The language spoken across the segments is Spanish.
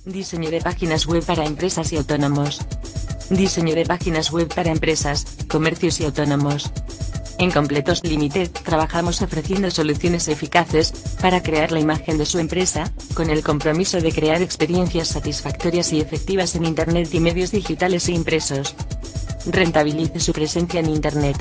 Diseño de páginas web para empresas y autónomos. Diseño de páginas web para empresas, comercios y autónomos. En Completos Limited trabajamos ofreciendo soluciones eficaces para crear la imagen de su empresa, con el compromiso de crear experiencias satisfactorias y efectivas en Internet y medios digitales e impresos. Rentabilice su presencia en Internet.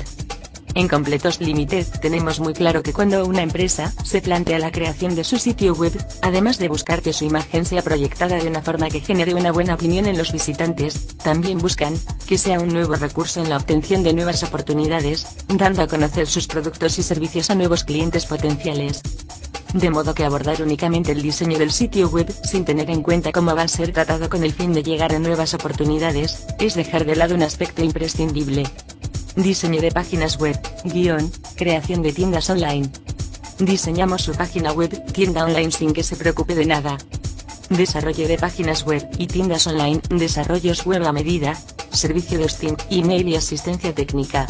En Completos Limited tenemos muy claro que cuando una empresa se plantea la creación de su sitio web, además de buscar que su imagen sea proyectada de una forma que genere una buena opinión en los visitantes, también buscan que sea un nuevo recurso en la obtención de nuevas oportunidades, dando a conocer sus productos y servicios a nuevos clientes potenciales. De modo que abordar únicamente el diseño del sitio web sin tener en cuenta cómo va a ser tratado con el fin de llegar a nuevas oportunidades, es dejar de lado un aspecto imprescindible. Diseño de páginas web, creación de tiendas online. Diseñamos su página web, tienda online sin que se preocupe de nada. Desarrollo de páginas web y tiendas online, desarrollos web a medida, servicio de hosting, email y asistencia técnica.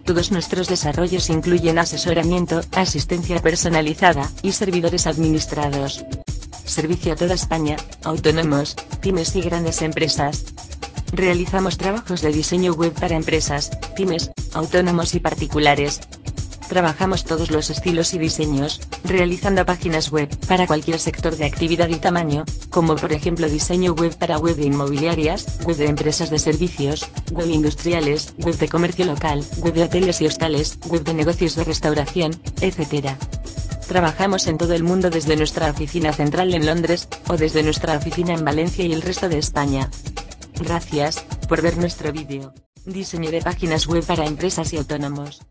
Todos nuestros desarrollos incluyen asesoramiento, asistencia personalizada y servidores administrados. Servicio a toda España, autónomos, pymes y grandes empresas. Realizamos trabajos de diseño web para empresas, pymes, autónomos y particulares. Trabajamos todos los estilos y diseños, realizando páginas web para cualquier sector de actividad y tamaño, como por ejemplo diseño web para web de inmobiliarias, web de empresas de servicios, web industriales, web de comercio local, web de hoteles y hostales, web de negocios de restauración, etc. Trabajamos en todo el mundo desde nuestra oficina central en Londres, o desde nuestra oficina en Valencia y el resto de España. Gracias por ver nuestro vídeo. Diseño de páginas web para empresas y autónomos.